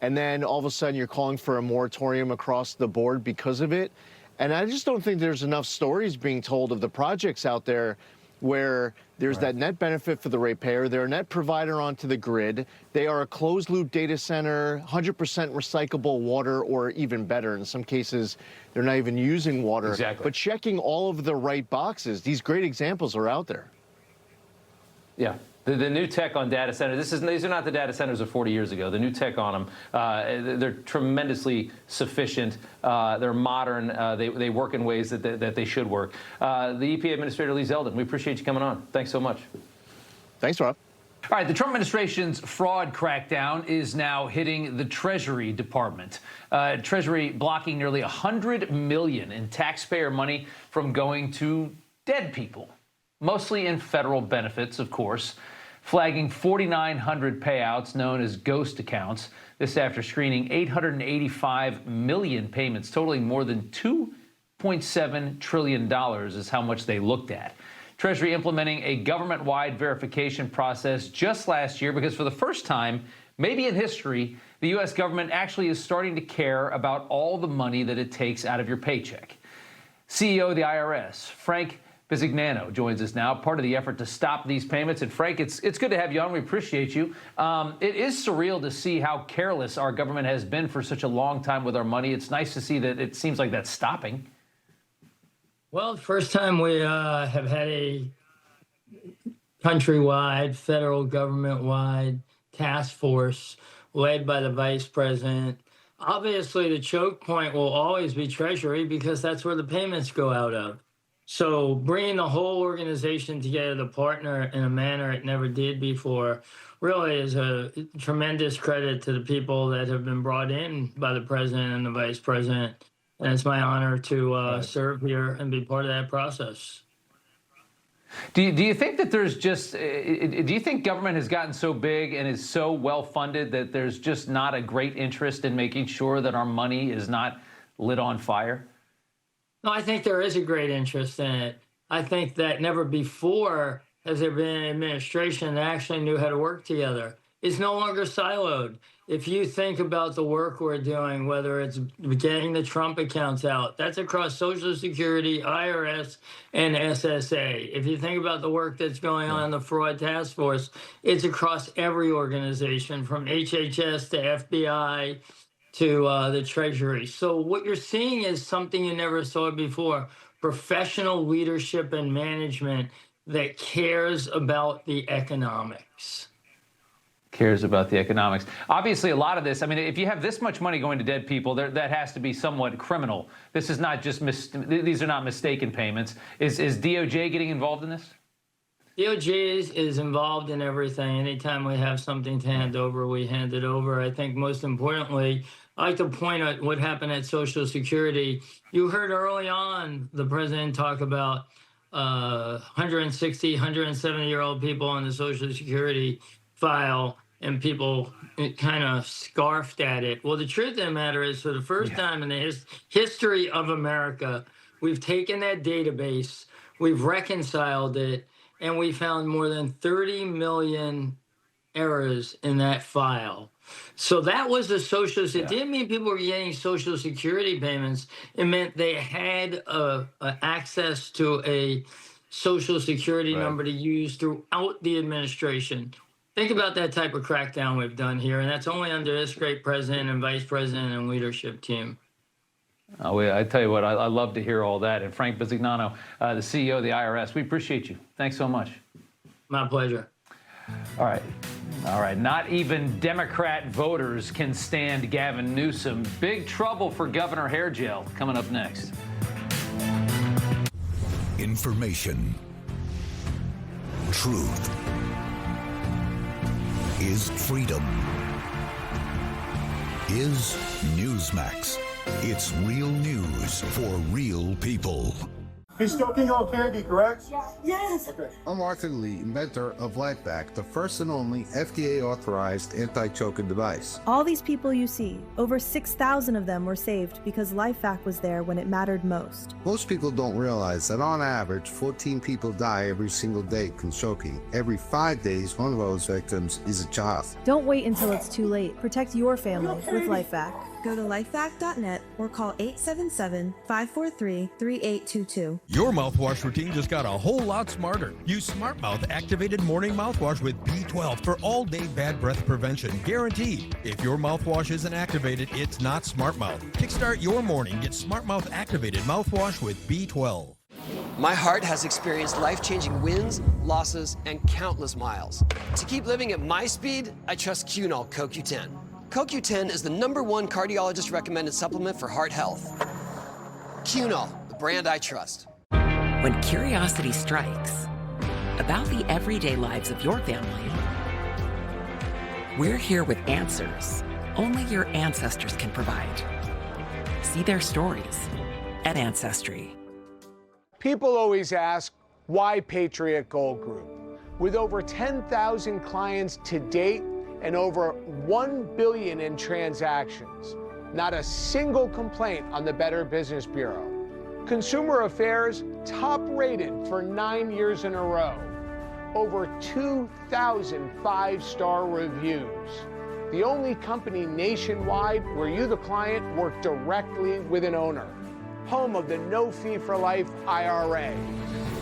and then all of a sudden you're calling for a moratorium across the board because of it. And I just don't think there's enough stories being told of the projects out there where there's that net benefit for the ratepayer. They're a net provider onto the grid. They are a closed-loop data center, 100% recyclable water, or even better. In some cases, they're not even using water. Exactly. But checking all of the right boxes. These great examples are out there. Yeah. The new tech on data centers, these are not the data centers of 40 years ago. The new tech on them, they're tremendously sufficient. They're modern. They work in ways that they should work. The EPA Administrator Lee Zeldin, we appreciate you coming on. Thanks so much. Thanks, Rob. All right, the Trump administration's fraud crackdown is now hitting the Treasury Department. Treasury blocking nearly $100 million in taxpayer money from going to dead people, mostly in federal benefits, of course, flagging 4,900 payouts known as ghost accounts. This after screening 885 million payments totaling more than $2.7 trillion is how much they looked at. Treasury implementing a government-wide verification process just last year because for the first time, maybe in history, the U.S. government actually is starting to care about all the money that it takes out of your paycheck. CEO of the IRS, Frank Bisignano, joins us now, part of the effort to stop these payments. And Frank, it's good to have you on. We appreciate you. It is surreal to see how careless our government has been for such a long time with our money. It's nice to see that it seems like that's stopping. Well, first time we have had a countrywide, federal government-wide task force led by the vice president. Obviously, the choke point will always be Treasury because that's where the payments go out of. So bringing the whole organization together to partner in a manner it never did before really is a tremendous credit to the people that have been brought in by the president and the vice president. And it's my honor to serve here and be part of that process. Do you think that there's just, do you think government has gotten so big and is so well funded that there's just not a great interest in making sure that our money is not lit on fire? No, I think there is a great interest in it. I think that never before has there been an administration that actually knew how to work together. It's no longer siloed. If you think about the work we're doing, whether it's getting the Trump accounts out, that's across Social Security, IRS, and SSA. If you think about the work that's going on in the fraud task force, it's across every organization from HHS to FBI to the Treasury. So what you're seeing is something you never saw before, professional leadership and management that cares about the economics. Cares about the economics. Obviously, a lot of this, I mean, if you have this much money going to dead people, that has to be somewhat criminal. This is not just, these are not mistaken payments. Is DOJ getting involved in this? DOJ is involved in everything. Anytime we have something to hand over, we hand it over. I think most importantly, I like to point out what happened at Social Security. You heard early on the president talk about 160, 170-year-old people on the Social Security file, and people kind of scarfed at it. Well, the truth of the matter is, for the first time in the history of America, we've taken that database, we've reconciled it, and we found more than 30 million errors in that file. So that was the Social Security. It didn't mean people were getting Social Security payments. It meant they had access to a social security number to use throughout the administration. Think about that type of crackdown we've done here, and that's only under this great president and vice president and leadership team. I tell you what, I love to hear all that. And Frank Bisignano, the CEO of the IRS, we appreciate you. Thanks so much. My pleasure. All right. Not even Democrat voters can stand Gavin Newsom. Big trouble for Governor Hairgel. Coming up next. Information. Truth. Is freedom. Is Newsmax. It's real news for real people. He's still king on candy, correct? Yes. Okay. I'm Arthur Lee, inventor of LifeVac, the first and only FDA-authorized anti-choking device. All these people you see, over 6,000 of them were saved because LifeVac was there when it mattered most. Most people don't realize that on average, 14 people die every single day from choking. Every 5 days, one of those victims is a child. Don't wait until it's too late. Protect your family with LifeVac. Go to lifevac.net or call 877-543-3822. Your mouthwash routine just got a whole lot smarter. Use Smart Mouth Activated Morning Mouthwash with B12 for all-day bad breath prevention, guaranteed. If your mouthwash isn't activated, it's not Smart Mouth. Kickstart your morning. Get Smart Mouth Activated Mouthwash with B12. My heart has experienced life-changing wins, losses, and countless miles. To keep living at my speed, I trust Cunol CoQ10. CoQ10 is the #1 cardiologist-recommended supplement for heart health. Cunol, the brand I trust. When curiosity strikes about the everyday lives of your family, we're here with answers only your ancestors can provide. See their stories at Ancestry. People always ask, why Patriot Gold Group? With over 10,000 clients to date and over $1 billion in transactions, not a single complaint on the Better Business Bureau. Consumer Affairs top rated for 9 years in a row. Over 2,000 5-star reviews. The only company nationwide where you, the client, work directly with an owner. Home of the no fee for life IRA.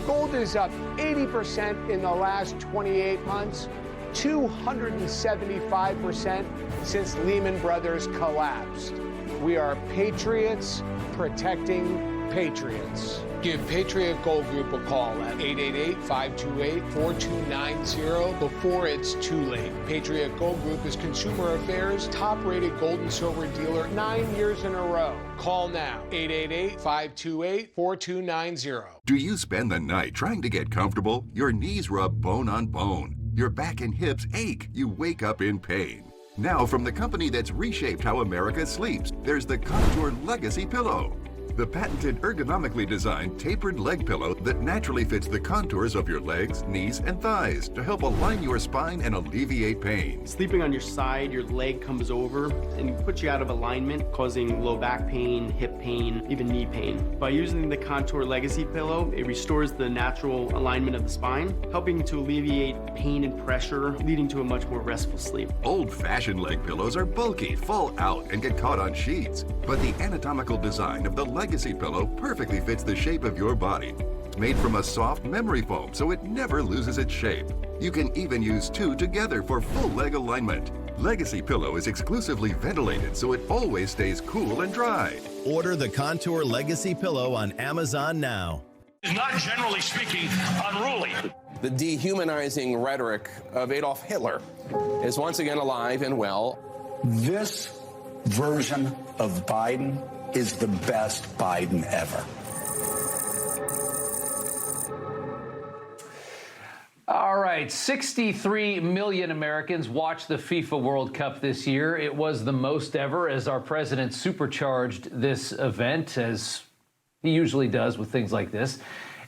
Gold is up 80% in the last 28 months, 275% since Lehman Brothers collapsed. We are patriots protecting patriots. Give Patriot Gold Group a call at 888-528-4290 before it's too late. Patriot Gold Group is Consumer Affairs' top-rated gold and silver dealer 9 years in a row. Call now, 888-528-4290. Do you spend the night trying to get comfortable? Your knees rub bone on bone. Your back and hips ache. You wake up in pain. Now, from the company that's reshaped how America sleeps, there's the Contour Legacy Pillow. The patented ergonomically designed tapered leg pillow that naturally fits the contours of your legs, knees, and thighs to help align your spine and alleviate pain. Sleeping on your side, your leg comes over and puts you out of alignment, causing low back pain, hip pain, even knee pain. By using the Contour Legacy Pillow, it restores the natural alignment of the spine, helping to alleviate pain and pressure, leading to a much more restful sleep. Old-fashioned leg pillows are bulky, fall out, and get caught on sheets. But the anatomical design of the Legacy Pillow perfectly fits the shape of your body. It's made from a soft memory foam, so it never loses its shape. You can even use two together for full leg alignment. Legacy Pillow is exclusively ventilated, so it always stays cool and dry. Order the Contour Legacy Pillow on Amazon now. Is not, generally speaking, unruly. The dehumanizing rhetoric of Adolf Hitler is once again alive and well. This version of Biden is the best Biden ever. All right, 63 million Americans watched the FIFA World Cup this year. It was the most ever as our president supercharged this event, as he usually does with things like this.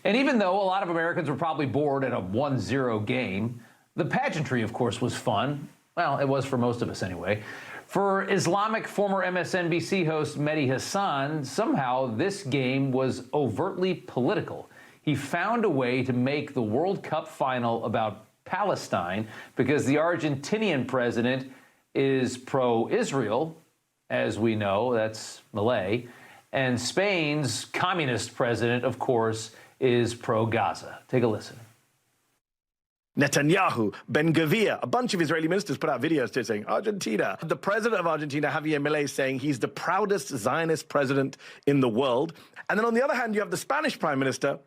And even though a lot of Americans were probably bored at a 1-0 game, the pageantry, of course, was fun. Well, it was for most of us anyway. For Islamic former MSNBC host Mehdi Hassan, somehow this game was overtly political. He found a way to make the World Cup final about Palestine because the Argentinian president is pro-Israel, as we know, that's Malay, and Spain's communist president, of course, is pro-Gaza. Take a listen. Netanyahu, Ben-Gvir, a bunch of Israeli ministers put out videos saying Argentina. The president of Argentina, Javier Milei, saying he's the proudest Zionist president in the world. And then on the other hand, you have the Spanish prime minister,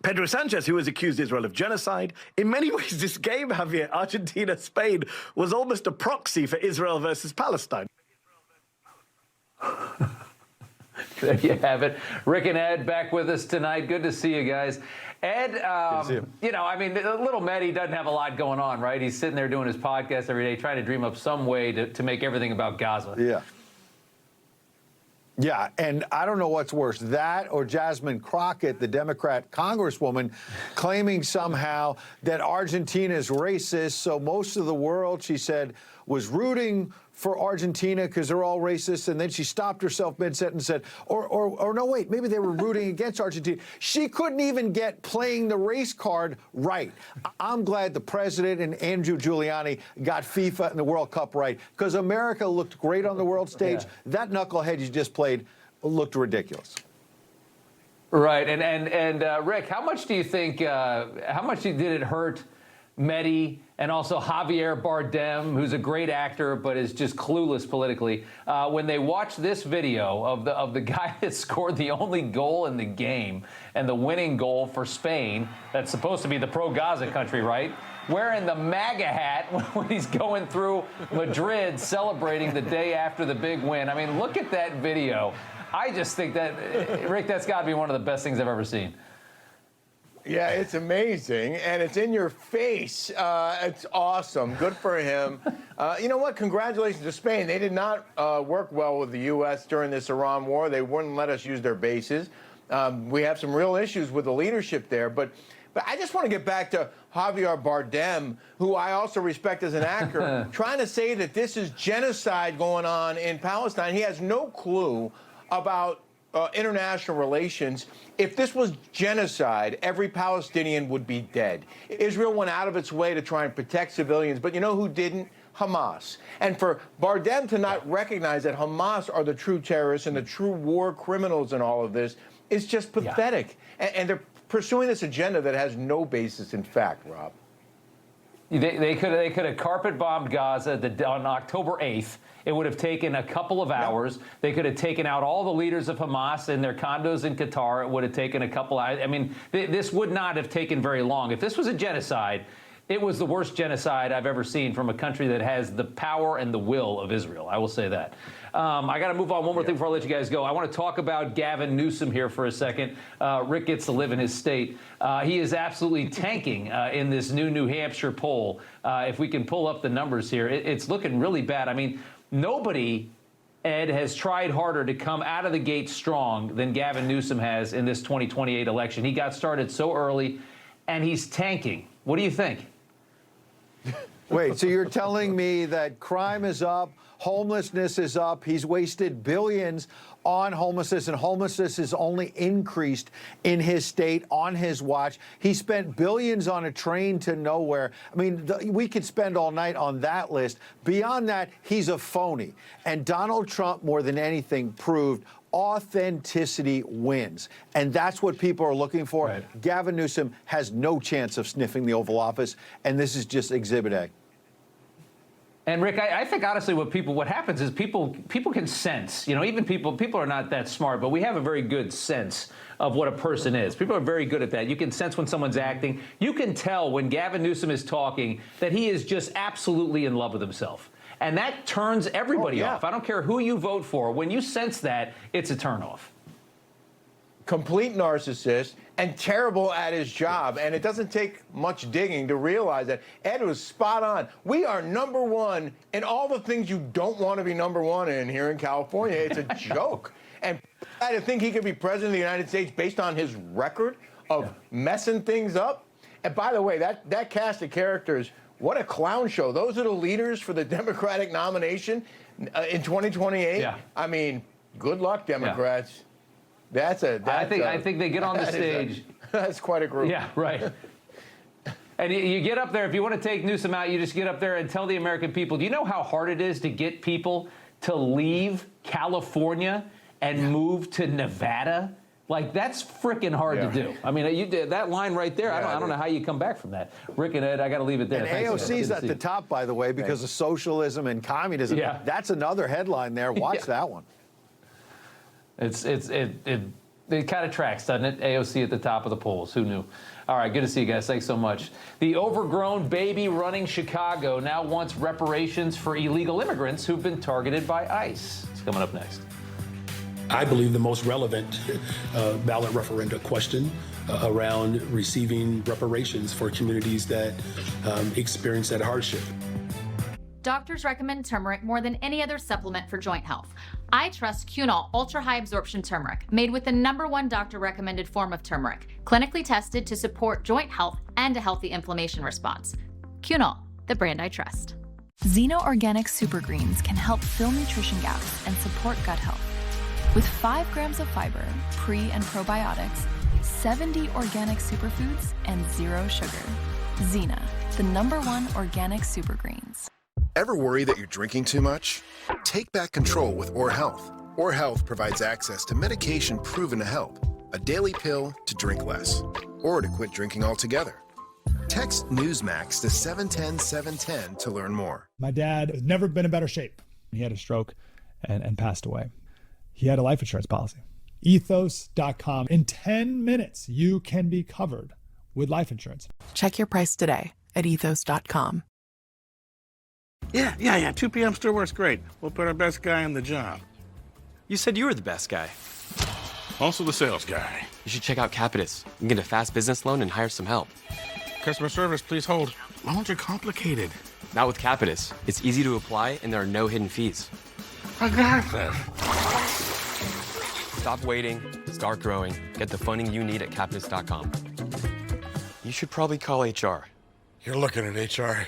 Pedro Sanchez, who has accused Israel of genocide. In many ways, this game, Javier, Argentina-Spain, was almost a proxy for Israel versus Palestine. There you have it. Rick and Ed back with us tonight. Good to see you guys. Ed, you know, I mean, little Mehdi doesn't have a lot going on, right? He's sitting there doing his podcast every day, trying to dream up some way to make everything about Gaza. Yeah. Yeah, and I don't know what's worse, that or Jasmine Crockett, the Democrat congresswoman, claiming somehow that Argentina is racist. So most of the world, she said, was rooting for Argentina because they're all racist. And then she stopped herself mid-sentence and said, or no, wait, maybe they were rooting against Argentina. She couldn't even get playing the race card right. I'm glad the president and Andrew Giuliani got FIFA and the World Cup right because America looked great on the world stage. Yeah. That knucklehead you just played looked ridiculous. Right. And Rick, how much do you think, how much did it hurt Mehdi and also Javier Bardem, who's a great actor but is just clueless politically, when they watched this video of the guy that scored the only goal in the game and the winning goal for Spain, that's supposed to be the pro-Gaza country, right? Wearing the MAGA hat when he's going through Madrid celebrating the day after the big win. I mean, look at that video. I just think that, Rick, that's got to be one of the best things I've ever seen. Yeah, it's amazing, and it's in your face. It's awesome. Good for him. You know what? Congratulations to Spain. They did not work well with the U.S. during this Iran war. They wouldn't let us use their bases. We have some real issues with the leadership there. But I just want to get back to Javier Bardem, who I also respect as an actor, trying to say that this is genocide going on in Palestine. He has no clue about international relations. If this was genocide, every Palestinian would be dead. Israel went out of its way to try and protect civilians, but you know who didn't? Hamas. And for Bardem to not recognize that Hamas are the true terrorists and the true war criminals in all of this is just pathetic. Yeah. And they're pursuing this agenda that has no basis in fact, Rob. They could have carpet bombed Gaza on October 8th. It would have taken a couple of hours. Yep. They could have taken out all the leaders of Hamas in their condos in Qatar. It would have taken a couple hours. I mean, this would not have taken very long. If this was a genocide, it was the worst genocide I've ever seen from a country that has the power and the will of Israel. I will say that. I got to move on. One more thing before I let you guys go. I want to talk about Gavin Newsom here for a second. Rick gets to live in his state. He is absolutely tanking in this New Hampshire poll. If we can pull up the numbers here, it's looking really bad. I mean, nobody, Ed, has tried harder to come out of the gate strong than Gavin Newsom has in this 2028 election. He got started so early, and he's tanking. What do you think? Wait, so you're telling me that crime is up, homelessness is up, he's wasted billions on homelessness, and homelessness has only increased in his state on his watch. He spent billions on a train to nowhere. I mean, we could spend all night on that list. Beyond that, he's a phony. And Donald Trump, more than anything, proved authenticity wins. And that's what people are looking for. Right. Gavin Newsom has no chance of sniffing the Oval Office, and this is just Exhibit A. And Rick, I think honestly what happens is people can sense, you know, even people are not that smart, but we have a very good sense of what a person is. People are very good at that. You can sense when someone's acting. You can tell when Gavin Newsom is talking that he is just absolutely in love with himself. And that turns everybody off. I don't care who you vote for. When you sense that, it's a turnoff. Complete narcissist and terrible at his job. And it doesn't take much digging to realize that Ed was spot on. We are number one in all the things you don't want to be number one in here in California. It's a joke. And I think he could be president of the United States based on his record of messing things up. And by the way, that cast of characters, what a clown show. Those are the leaders for the Democratic nomination in 2028. Yeah. I mean, good luck, Democrats. Yeah. I think they get on the stage. That's quite a group. Yeah, right. And you get up there, if you want to take Newsom out, you just get up there and tell the American people, do you know how hard it is to get people to leave California and move to Nevada Like, that's freaking hard to do. I mean, you did that line right there. I don't know how you come back from that. Rick and Ed, I got to leave it there. And AOC's at the top, by the way, because of socialism and communism. Yeah. That's another headline there. Watch that one. It kind of tracks, doesn't it? AOC at the top of the polls. Who knew? All right, good to see you guys. Thanks so much. The overgrown baby running Chicago now wants reparations for illegal immigrants who've been targeted by ICE. It's coming up next. I believe the most relevant ballot referenda question around receiving reparations for communities that experience that hardship. Doctors recommend turmeric more than any other supplement for joint health. I trust Cunol Ultra High Absorption Turmeric, made with the #1 doctor-recommended form of turmeric, clinically tested to support joint health and a healthy inflammation response. Cunol, the brand I trust. Xeno Organic Super Greens can help fill nutrition gaps and support gut health. With 5 grams of fiber, pre- and probiotics, 70 organic superfoods, and 0 sugar. Xena, the #1 organic super greens. Ever worry that you're drinking too much? Take back control with Or Health. Or Health provides access to medication proven to help. A daily pill to drink less, or to quit drinking altogether. Text Newsmax to 710-710 to learn more. My dad has never been in better shape. He had a stroke and passed away. He had a life insurance policy. Ethos.com. In 10 minutes, you can be covered with life insurance. Check your price today at ethos.com. Yeah. 2 p.m. still works great. We'll put our best guy on the job. You said you were the best guy. Also the sales guy. You should check out Capitus. You can get a fast business loan and hire some help. Customer service, please hold. Loans are complicated. Not with Capitus. It's easy to apply and there are no hidden fees. I got this. Stop waiting, start growing, get the funding you need at Capitus.com. You should probably call HR. You're looking at HR.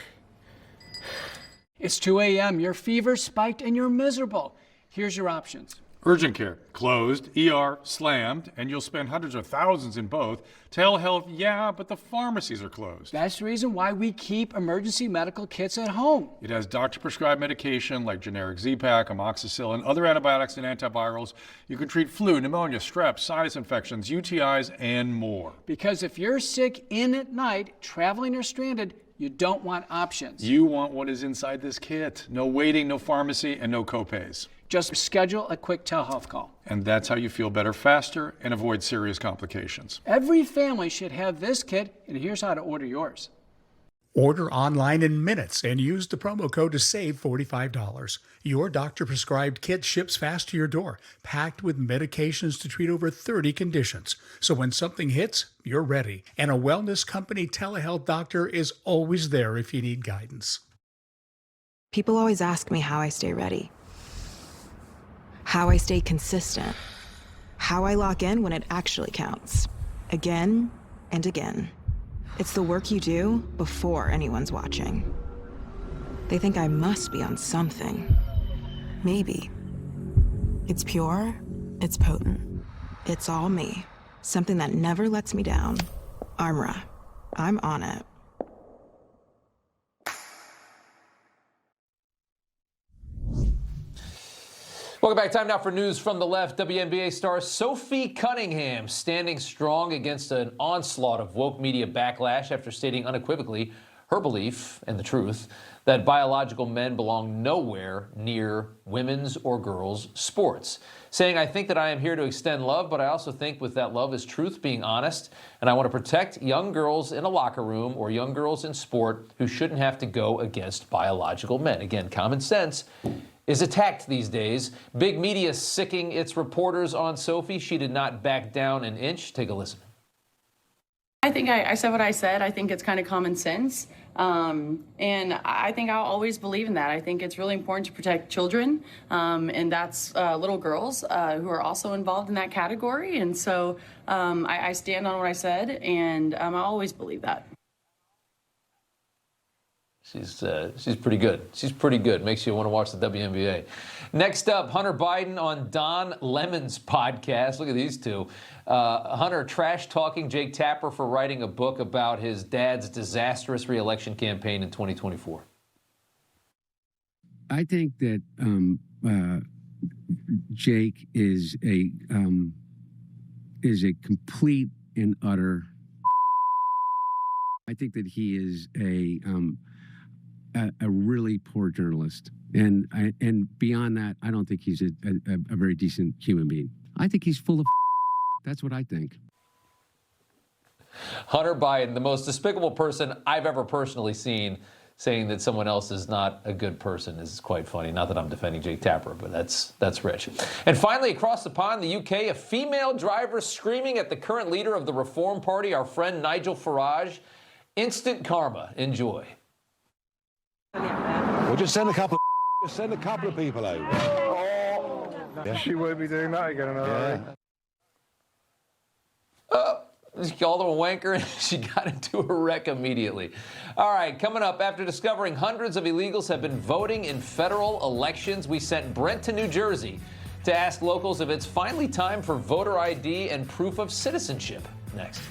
It's 2 a.m., your fever spiked and you're miserable. Here's your options. Urgent care, closed. ER, slammed, and you'll spend hundreds of thousands in both. Telehealth, yeah, but the pharmacies are closed. That's the reason why we keep emergency medical kits at home. It has doctor-prescribed medication like generic Z-Pak, amoxicillin, other antibiotics and antivirals. You can treat flu, pneumonia, strep, sinus infections, UTIs, and more. Because if you're sick in at night, traveling or stranded, you don't want options. You want what is inside this kit. No waiting, no pharmacy, and no copays. Just schedule a quick telehealth call. And that's how you feel better faster and avoid serious complications. Every family should have this kit, and here's how to order yours. Order online in minutes and use the promo code to save $45. Your doctor-prescribed kit ships fast to your door, packed with medications to treat over 30 conditions. So when something hits, you're ready. And a wellness company telehealth doctor is always there if you need guidance. People always ask me how I stay ready. How I stay consistent. How I lock in when it actually counts. Again and again. It's the work you do before anyone's watching. They think I must be on something. Maybe. It's pure, it's potent. It's all me. Something that never lets me down. Armra. I'm on it. Welcome back. Time now for news from the left. WNBA star Sophie Cunningham standing strong against an onslaught of woke media backlash after stating unequivocally her belief and the truth that biological men belong nowhere near women's or girls' sports. Saying, I think that I am here to extend love, but I also think with that love is truth, being honest, and I want to protect young girls in a locker room or young girls in sport who shouldn't have to go against biological men. Again, common sense is attacked these days. Big media sicking its reporters on Sophie. She did not back down an inch. Take a listen. I think I said what I said. I think it's kind of common sense. And I think I'll always believe in that. I think it's really important to protect children. And that's little girls who are also involved in that category. And so I stand on what I said, and I always believe that. She's pretty good. She's pretty good. Makes you want to watch the WNBA. Next up, Hunter Biden on Don Lemon's podcast. Look at these two. Hunter trash-talking Jake Tapper for writing a book about his dad's disastrous re-election campaign in 2024. I think that Jake is is a complete and utter. I think that he is a really poor journalist, and beyond that, I don't think he's a very decent human being. I think he's full of. That's what I think. Hunter Biden, the most despicable person I've ever personally seen, saying that someone else is not a good person is quite funny. Not that I'm defending Jake Tapper, but that's rich. And finally, across the pond, the UK, a female driver screaming at the current leader of the Reform Party, our friend Nigel Farage. Instant karma. Enjoy. We'll just send a couple of people over. Yeah. She won't be doing that again in a hurry. She called him a wanker and she got into a wreck immediately. All right, coming up, after discovering hundreds of illegals have been voting in federal elections, we sent Brent to New Jersey to ask locals if it's finally time for voter ID and proof of citizenship. Next.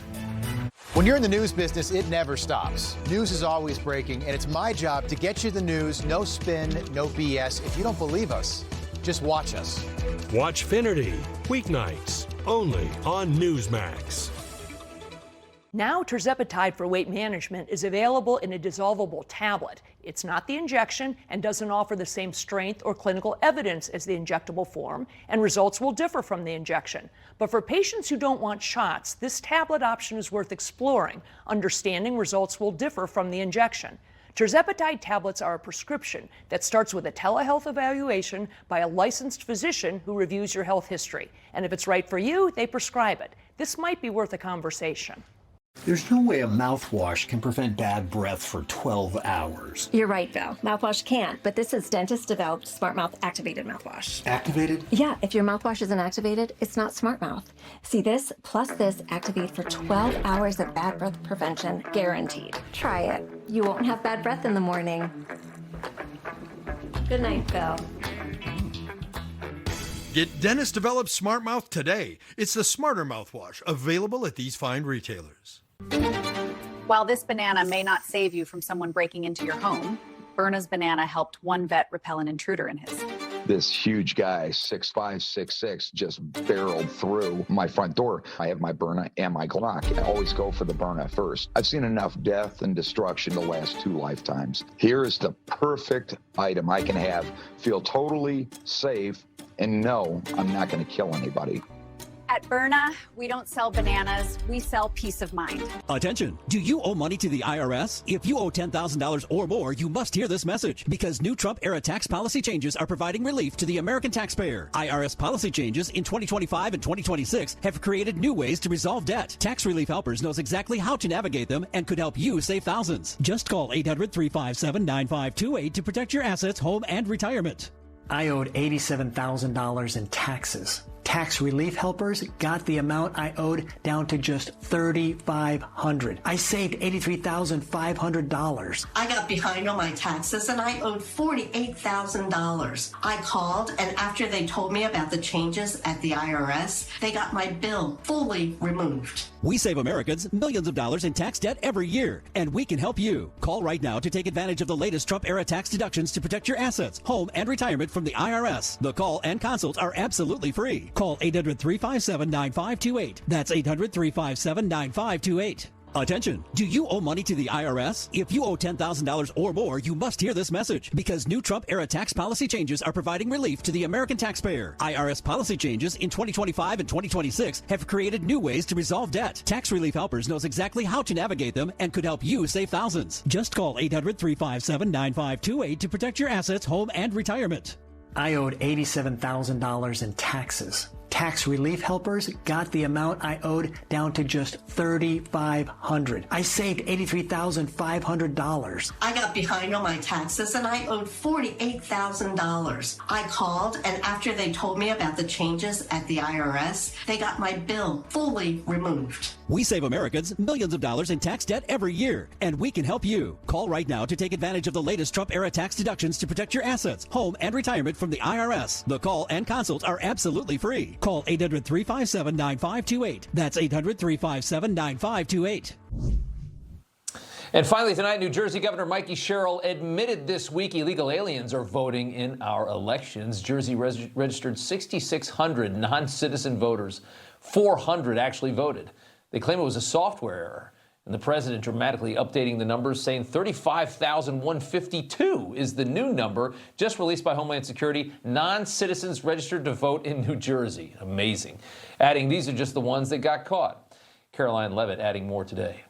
When you're in the news business, it never stops. News is always breaking, and it's my job to get you the news, no spin, no BS. If you don't believe us, just watch us. Watch Finity, weeknights, only on Newsmax. Now, tirzepatide for weight management is available in a dissolvable tablet. It's not the injection and doesn't offer the same strength or clinical evidence as the injectable form, and results will differ from the injection. But for patients who don't want shots, this tablet option is worth exploring. Understanding results will differ from the injection. Tirzepatide tablets are a prescription that starts with a telehealth evaluation by a licensed physician who reviews your health history. And if it's right for you, they prescribe it. This might be worth a conversation. There's no way a mouthwash can prevent bad breath for 12 hours. You're right, Val. Mouthwash can't, but this is dentist-developed Smart Mouth Activated Mouthwash. Activated? Yeah, if your mouthwash isn't activated, it's not Smart Mouth. See, this plus this activate for 12 hours of bad breath prevention, guaranteed. Try it. You won't have bad breath in the morning. Good night, Val. Get dentist-developed Smart Mouth today. It's the smarter mouthwash, available at these fine retailers. While this banana may not save you from someone breaking into your home, Berna's banana helped one vet repel an intruder in his. This huge guy, 6'5", 6'6", just barreled through my front door. I have my Berna and my Glock. I always go for the Berna first. I've seen enough death and destruction to last 2 lifetimes. Here is the perfect item I can have, feel totally safe, and no, I'm not going to kill anybody. At Berna, we don't sell bananas, we sell peace of mind. Attention! Do you owe money to the IRS? If you owe $10,000 or more, you must hear this message, because new Trump-era tax policy changes are providing relief to the American taxpayer. IRS policy changes in 2025 and 2026 have created new ways to resolve debt. Tax Relief Helpers knows exactly how to navigate them and could help you save thousands. Just call 800-357-9528 to protect your assets, home, and retirement. I owed $87,000 in taxes. Tax Relief Helpers got the amount I owed down to just $3,500. I saved $83,500. I got behind on my taxes and I owed $48,000. I called, and after they told me about the changes at the IRS, they got my bill fully removed. We save Americans millions of dollars in tax debt every year, and we can help you. Call right now to take advantage of the latest Trump-era tax deductions to protect your assets, home, and retirement from the IRS. The call and consults are absolutely free. Call 800-357-9528. That's 800-357-9528. Attention! Do you owe money to the IRS? If you owe $10,000 or more, you must hear this message, because new Trump-era tax policy changes are providing relief to the American taxpayer. IRS policy changes in 2025 and 2026 have created new ways to resolve debt. Tax Relief Helpers knows exactly how to navigate them and could help you save thousands. Just call 800-357-9528 to protect your assets, home, and retirement. I owed $87,000 in taxes. Tax Relief Helpers got the amount I owed down to just $3,500. I saved $83,500. I got behind on my taxes and I owed $48,000. I called, and after they told me about the changes at the IRS, they got my bill fully removed. We save Americans millions of dollars in tax debt every year, and we can help you. Call right now to take advantage of the latest Trump-era tax deductions to protect your assets, home, and retirement from the IRS. The call and consults are absolutely free. Call 800-357-9528. That's 800-357-9528. And finally tonight, New Jersey Governor Mikey Sherrill admitted this week illegal aliens are voting in our elections. Jersey registered 6,600 non-citizen voters 400 actually voted. They claim it was a software error. And the president dramatically updating the numbers, saying 35,152 is the new number just released by Homeland Security, non-citizens registered to vote in New Jersey. Amazing. Adding, these are just the ones that got caught. Caroline Levitt adding more today.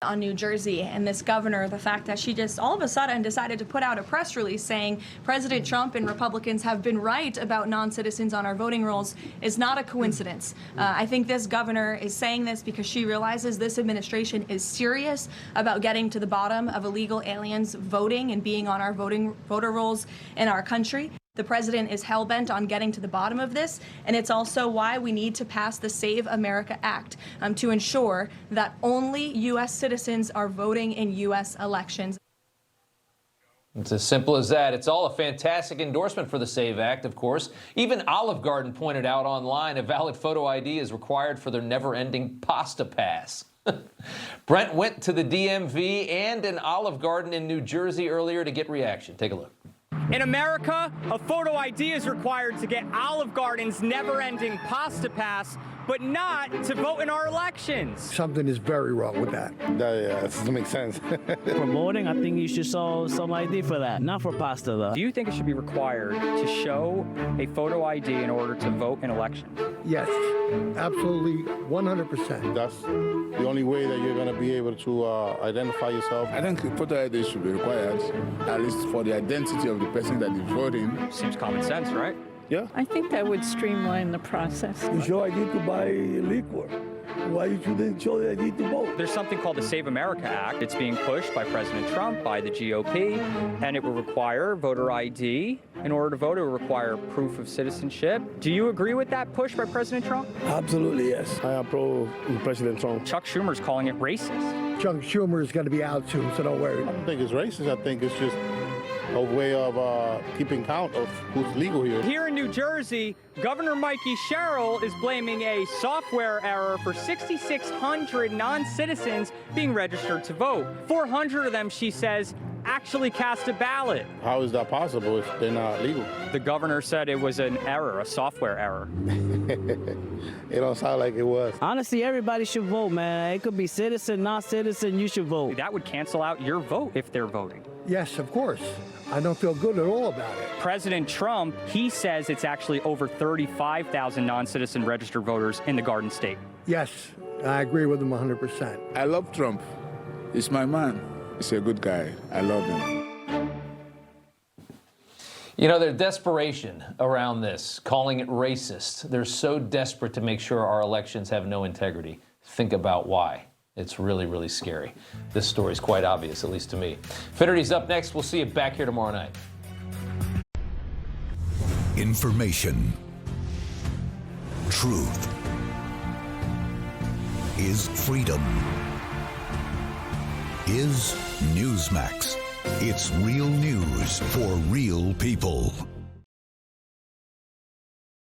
On New Jersey and this governor, the fact that she just all of a sudden decided to put out a press release saying President Trump and Republicans have been right about non-citizens on our voting rolls is not a coincidence. I think this governor is saying this because she realizes this administration is serious about getting to the bottom of illegal aliens voting and being on our voter rolls in our country. The president is hell-bent on getting to the bottom of this, and it's also why we need to pass the Save America Act to ensure that only U.S. citizens are voting in U.S. elections. It's as simple as that. It's all a fantastic endorsement for the SAVE Act, of course. Even Olive Garden pointed out online a valid photo ID is required for their never-ending pasta pass. Brent went to the DMV and an Olive Garden in New Jersey earlier to get reaction. Take a look. In America, a photo ID is required to get Olive Garden's never-ending pasta pass, but not to vote in our elections. Something is very wrong with that. That doesn't make sense. For voting, I think you should show some ID for that, not for pasta, though. Do you think it should be required to show a photo ID in order to vote in elections? Yes, absolutely, 100%. That's the only way that you're going to be able to identify yourself. I think photo ID should be required, at least for the identity of the person that is voting. Seems common sense, right? Yeah. I think that would streamline the process. You show ID to buy liquor. Why you shouldn't show the ID to vote? There's something called the Save America Act. It's being pushed by President Trump, by the GOP, and it will require voter ID. In order to vote, it will require proof of citizenship. Do you agree with that push by President Trump? Absolutely, yes. I am pro-President Trump. Chuck Schumer's calling it racist. Chuck Schumer is going to be out soon, so don't worry. I don't think it's racist. I think it's just a way of keeping count of who's legal here. Here in New Jersey, Governor Mikey Sherrill is blaming a software error for 6,600 non-citizens being registered to vote. 400 of them, she says, actually cast a ballot. How is that possible if they're not legal? The governor said it was an error, a software error. It don't sound like it was. Honestly, everybody should vote, man. It could be citizen, not citizen, you should vote. That would cancel out your vote if they're voting. Yes, of course. I don't feel good at all about it. President Trump, he says it's actually over 35,000 non-citizen registered voters in the Garden State. Yes, I agree with him 100%. I love Trump. He's my man. He's a good guy. I love him. You know, their desperation around this, calling it racist, they're so desperate to make sure our elections have no integrity. Think about why. It's really, really scary. This story's quite obvious, at least to me. Finity's up next. We'll see you back here tomorrow night. Information. Truth. Is freedom. Is Newsmax. It's real news for real people.